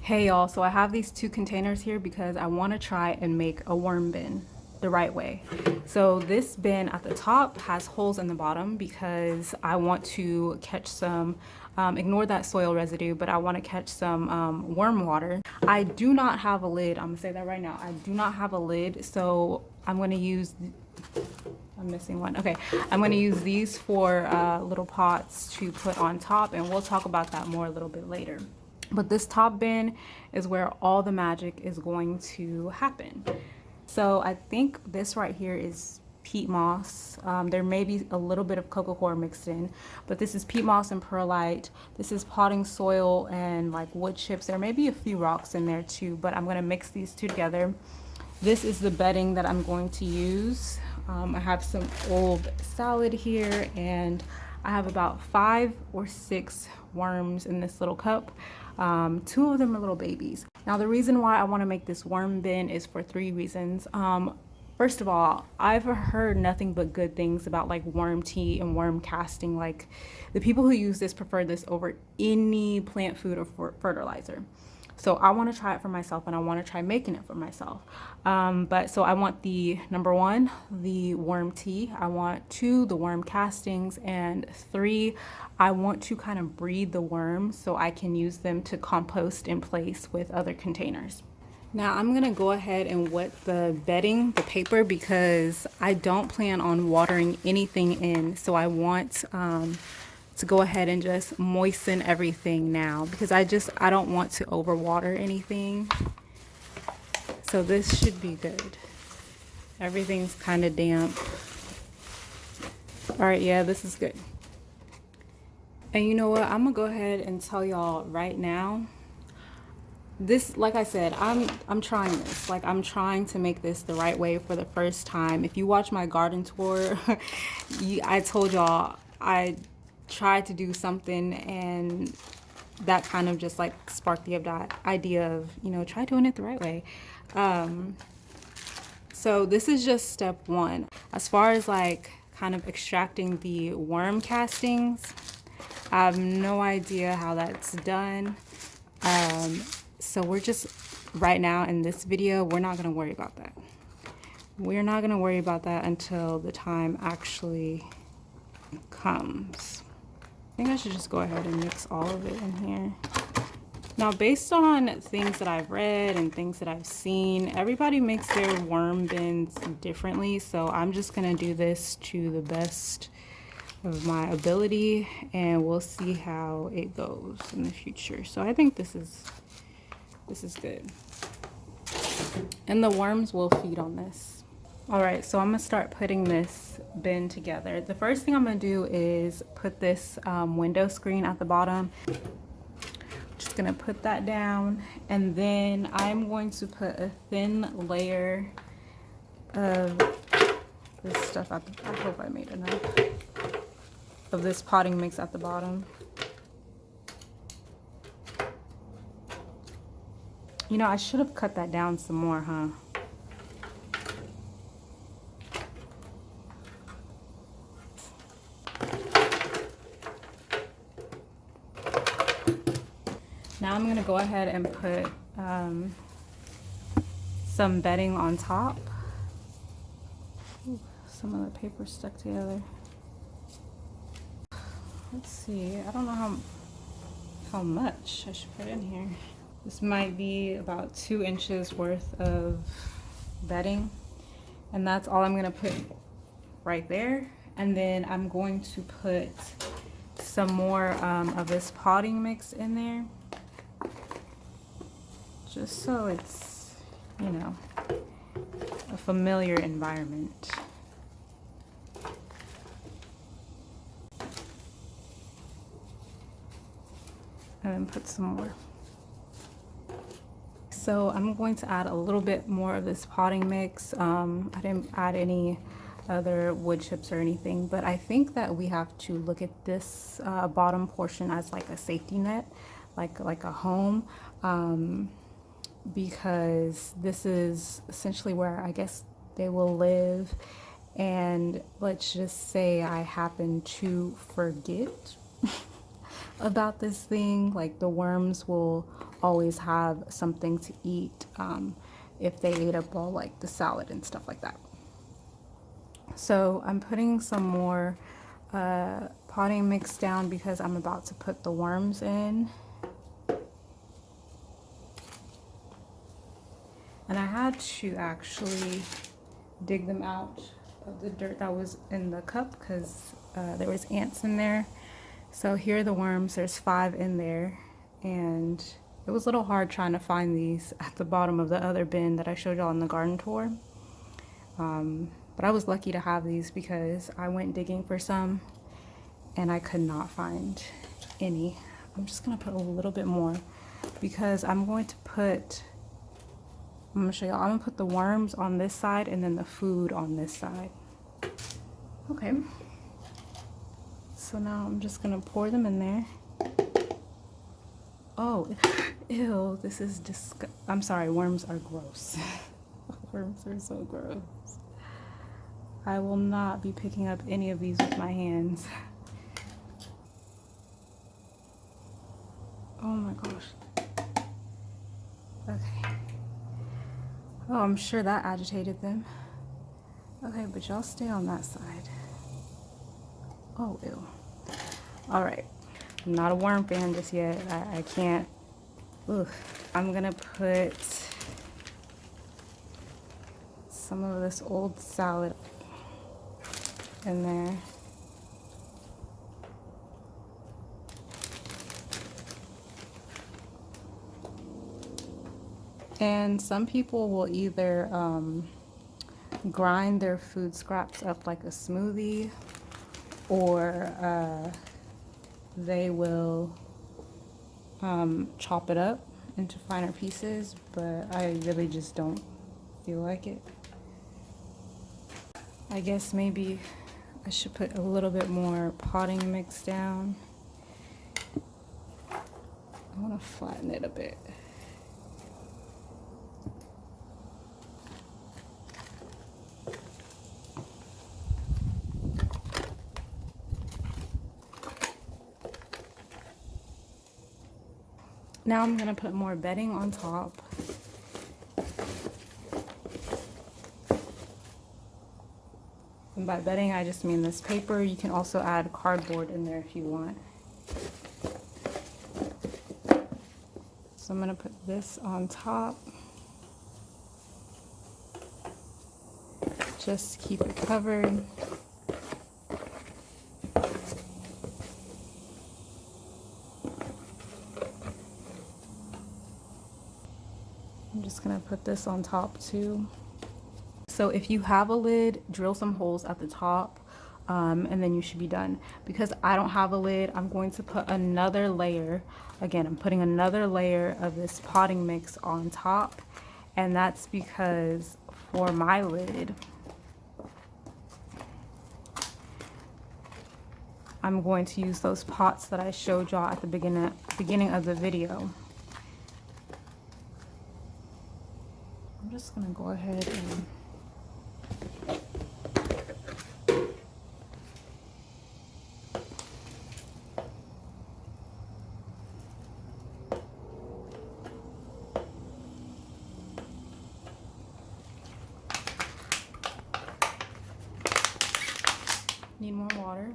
Hey y'all, so I have these two containers here because I want to try and make a worm bin the right way. So this bin at the top has holes in the bottom because I want to catch some, ignore that soil residue, but I want to catch some worm water. I do not have a lid, I'm gonna say that right now. I do not have a lid, so I'm gonna use, I'm missing one. Okay, I'm gonna use these for little pots to put on top, and we'll talk about that more a little bit later. But this top bin is where all the magic is going to happen. So I think this right here is peat moss. There may be a little bit of coco coir mixed in, but this is peat moss and perlite. This is potting soil and like wood chips. There may be a few rocks in there too, but I'm gonna mix these two together. This is the bedding that I'm going to use. I have some old salad here, and I have about 5 or 6 worms in this little cup. 2 of them are little babies. Now the reason why I want to make this worm bin is for 3 reasons. First of all, I've heard nothing but good things about like worm tea and worm casting. Like the people who use this prefer this over any plant food or fertilizer. So I want to try it for myself, and I want to try making it for myself. But so I want the number 1, the worm tea. I want 2, the worm castings, and 3, I want to kind of breed the worms so I can use them to compost in place with other containers. Now I'm gonna go ahead and wet the bedding, the paper, because I don't plan on watering anything in. So I want to go ahead and just moisten everything now because I don't want to overwater anything. So this should be good. Everything's kind of damp. All right, yeah, this is good. And you know what? I'm gonna go ahead and tell y'all right now. This, like I said, I'm trying this. Like I'm trying to make this the right way for the first time. If you watch my garden tour, I told y'all I tried to do something, and that kind of just like sparked the idea of, you know, try doing it the right way. So this is just step 1. As far as like kind of extracting the worm castings, I have no idea how that's done. So we're just, right now in this video, we're not gonna worry about that. We're not gonna worry about that until the time actually comes. I think I should just go ahead and mix all of it in here. Now, based on things that I've read and things that I've seen, everybody makes their worm bins differently. So I'm just gonna do this to the best of my ability, and we'll see how it goes in the future. So I think this is good. And the worms will feed on this. All right, so I'm gonna start putting this bin together. The first thing I'm gonna do is put this window screen at the bottom. Just gonna put that down, and then I'm going to put a thin layer of this stuff at the, I hope I made enough of this potting mix at the bottom. You know, I should have cut that down some more, huh? Now I'm gonna go ahead and put some bedding on top. Ooh, some of the paper stuck together. Let's see, I don't know how much I should put in here. This might be about 2 inches worth of bedding, and that's all I'm gonna put right there. And then I'm going to put some more of this potting mix in there, just so it's, you know, a familiar environment. And then put some more. So I'm going to add a little bit more of this potting mix. I didn't add any other wood chips or anything, but I think that we have to look at this bottom portion as like a safety net, like a home, because this is essentially where I guess they will live. And let's just say I happen to forget about this thing. Like the worms will always have something to eat if they ate up all like the salad and stuff like that. So I'm putting some more potting mix down because I'm about to put the worms in. And I had to actually dig them out of the dirt that was in the cup because there was ants in there. So here are the worms. There's 5 in there, and it was a little hard trying to find these at the bottom of the other bin that I showed y'all in the garden tour. But I was lucky to have these because I went digging for some and I could not find any. I'm just gonna put a little bit more because I'm gonna show y'all. I'm gonna put the worms on this side and then the food on this side. Okay. So now I'm just gonna pour them in there. Oh, ew, this is I'm sorry, worms are gross. Worms are so gross. I will not be picking up any of these with my hands. Oh my gosh. Okay. Oh, I'm sure that agitated them. Okay, but y'all stay on that side. Oh, ew. All right. I'm not a worm fan just yet. I can't. Ugh. I'm gonna put some of this old salad in there. And some people will either grind their food scraps up like a smoothie, or they will chop it up into finer pieces, but I really just don't feel like it. I guess maybe I should put a little bit more potting mix down. I want to flatten it a bit. Now I'm gonna put more bedding on top. And by bedding, I just mean this paper. You can also add cardboard in there if you want. So I'm gonna put this on top. Just keep it covered. I'm just gonna put this on top too. So if you have a lid, drill some holes at the top, and then you should be done. Because I don't have a lid, I'm going to put another layer. Again, I'm putting another layer of this potting mix on top, and that's because for my lid, I'm going to use those pots that I showed y'all at the beginning of the video. I'm just gonna go ahead and need more water.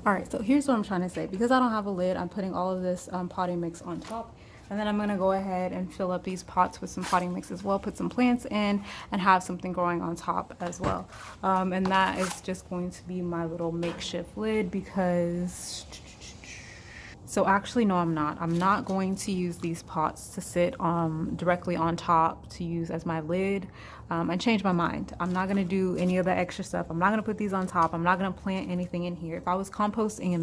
All right, so here's what I'm trying to say. Because I don't have a lid, I'm putting all of this potting mix on top. And then I'm gonna go ahead and fill up these pots with some potting mix as well, put some plants in, and have something growing on top as well. And that is just going to be my little makeshift lid because... So actually, no, I'm not. I'm not going to use these pots to sit directly on top to use as my lid. I changed my mind. I'm not gonna do any of the extra stuff. I'm not gonna put these on top. I'm not gonna plant anything in here. If I was composting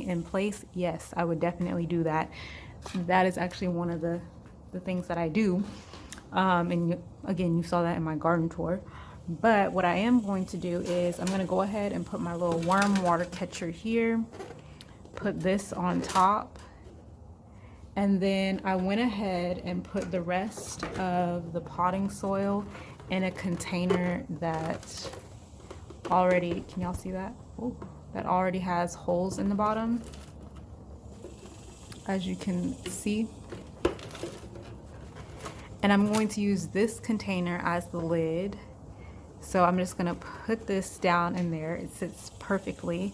in place, yes, I would definitely do that. That is actually one of the things that I do. And again, you saw that in my garden tour. But what I am going to do is I'm gonna go ahead and put my little worm water catcher here. Put this on top, and then I went ahead and put the rest of the potting soil in a container that already, can y'all see that? Oh, that already has holes in the bottom, as you can see. And I'm going to use this container as the lid. So I'm just gonna put this down in there. It sits perfectly.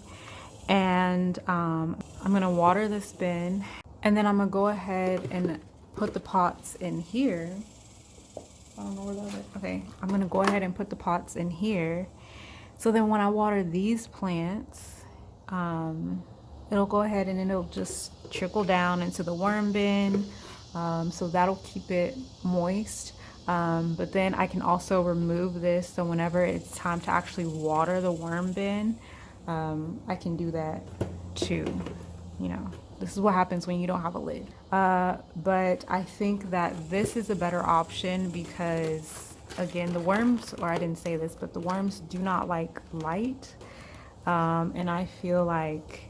And I'm gonna water this bin. And then I'm gonna go ahead and put the pots in here. I don't know where that is. Okay, I'm gonna go ahead and put the pots in here. So then when I water these plants, it'll go ahead and it'll just trickle down into the worm bin. So that'll keep it moist. But then I can also remove this, so whenever it's time to actually water the worm bin, I can do that too. You know, this is what happens when you don't have a lid. But I think that this is a better option because, again, the worms, or I didn't say this, but the worms do not like light. And I feel like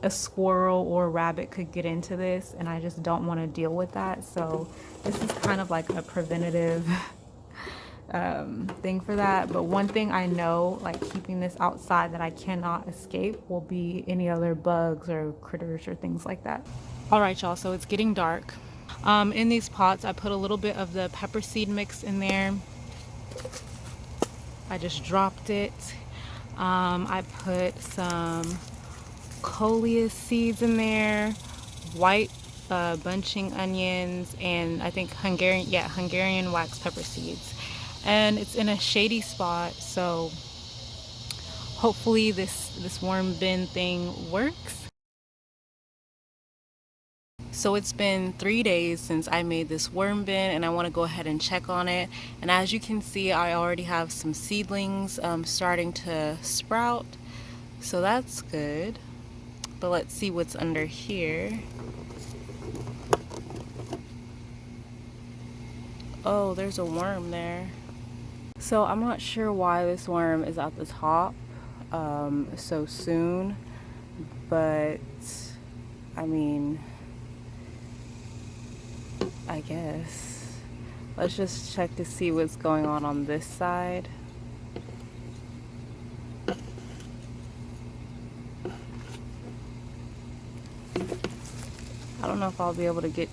a squirrel or a rabbit could get into this, and I just don't want to deal with that. So this is kind of like a preventative thing for that. But one thing I know, like keeping this outside that I cannot escape, will be any other bugs or critters or things like that. All right, y'all, so it's getting dark. In these pots, I put a little bit of the pepper seed mix in there. I just dropped it. I put some coleus seeds in there, white bunching onions, and I think Hungarian wax pepper seeds. And it's in a shady spot, so hopefully this worm bin thing works. So it's been 3 days since I made this worm bin, and I want to go ahead and check on it. And as you can see, I already have some seedlings starting to sprout, so that's good. But let's see what's under here. Oh, there's a worm there. So I'm not sure why this worm is at the top so soon, but I mean, I guess. Let's just check to see what's going on this side. I don't know if I'll be able to get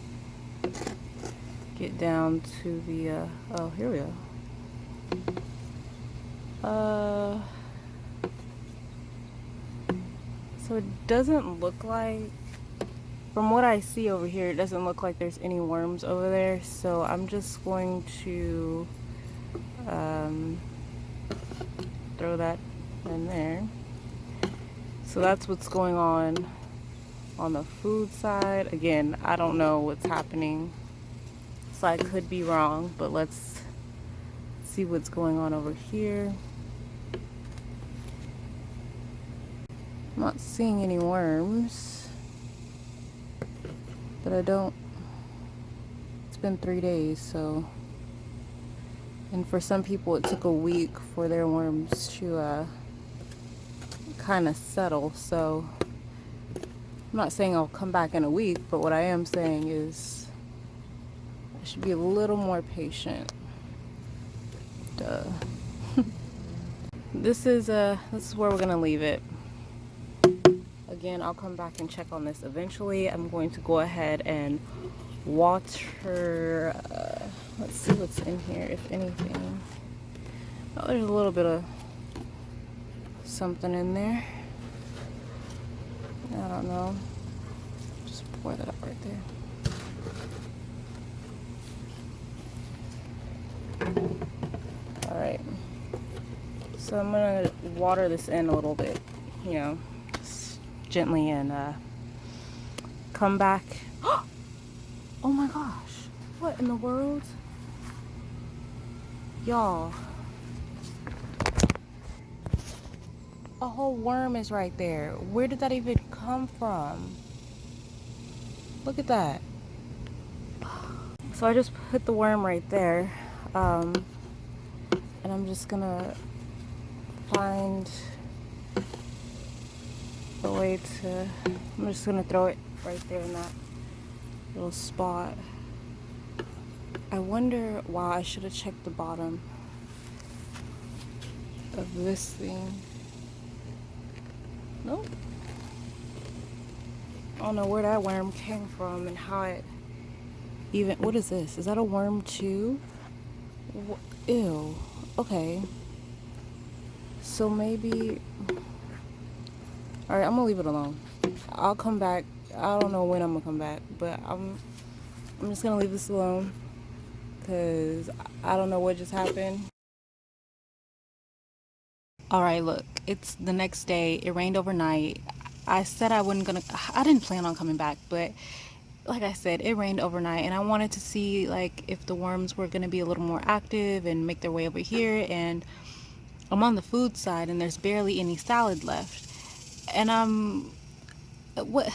down to the oh, here we go. So it doesn't look like, from what I see over here, it doesn't look like there's any worms over there. So I'm just going to throw that in there. So that's what's going on the food side. Again, I don't know what's happening, so I could be wrong, but let's see what's going on over here. I'm not seeing any worms, but I don't, it's been 3 days, so, and for some people it took a week for their worms to kind of settle. So I'm not saying I'll come back in a week, but what I am saying is I should be a little more patient. Duh. This is where we're gonna leave it. Again, I'll come back and check on this eventually. I'm going to go ahead and water. Let's see what's in here, if anything. Oh, there's a little bit of something in there. I don't know. Just pour that up right there. All right. So I'm gonna water this in a little bit, you know, just gently, and come back. Oh my gosh, what in the world? Y'all, a whole worm is right there. Where did that even come from? Look at that. So I just put the worm right there, and I'm just gonna find a way to, I'm just gonna throw it right there in that little spot. I wonder why I should have checked the bottom of this thing. Nope. I don't know where that worm came from and how it even. What is this? Is that a worm too? Ew. Okay. So maybe. Alright, I'm gonna leave it alone. I'll come back. I don't know when I'm gonna come back, but I'm just gonna leave this alone because I don't know what just happened. Alright, look, it's the next day. It rained overnight. I said I didn't plan on coming back, but like I said, it rained overnight and I wanted to see like if the worms were gonna be a little more active and make their way over here. And I'm on the food side and there's barely any salad left. And what?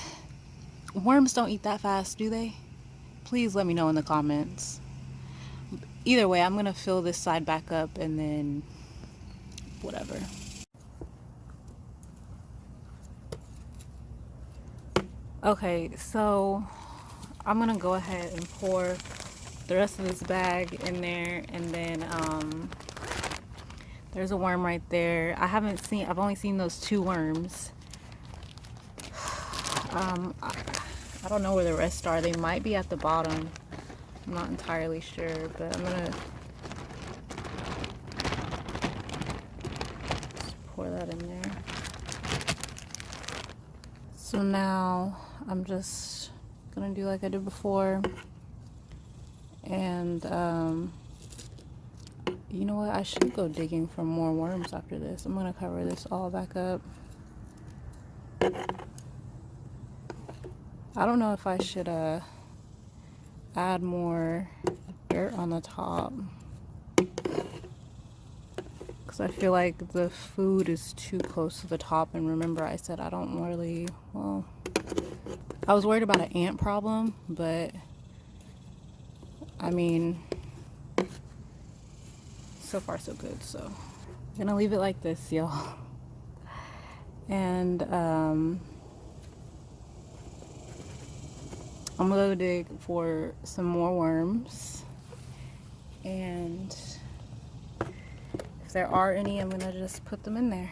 Worms don't eat that fast, do they? Please let me know in the comments. Either way, I'm gonna fill this side back up and then whatever. Okay, so I'm gonna go ahead and pour the rest of this bag in there, and then there's a worm right there. I've only seen those 2 worms. I don't know where the rest are. They might be at the bottom. I'm not entirely sure, but I'm gonna just pour that in there. So now I'm just gonna do like I did before, and you know what, I should go digging for more worms after this. I'm gonna cover this all back up. I don't know if I should add more dirt on the top because I feel like the food is too close to the top. And remember, I said I don't really, well, I was worried about an ant problem, but I mean, so far so good. So I'm gonna leave it like this, y'all. And I'm gonna go dig for some more worms, and if there are any, I'm gonna just put them in there.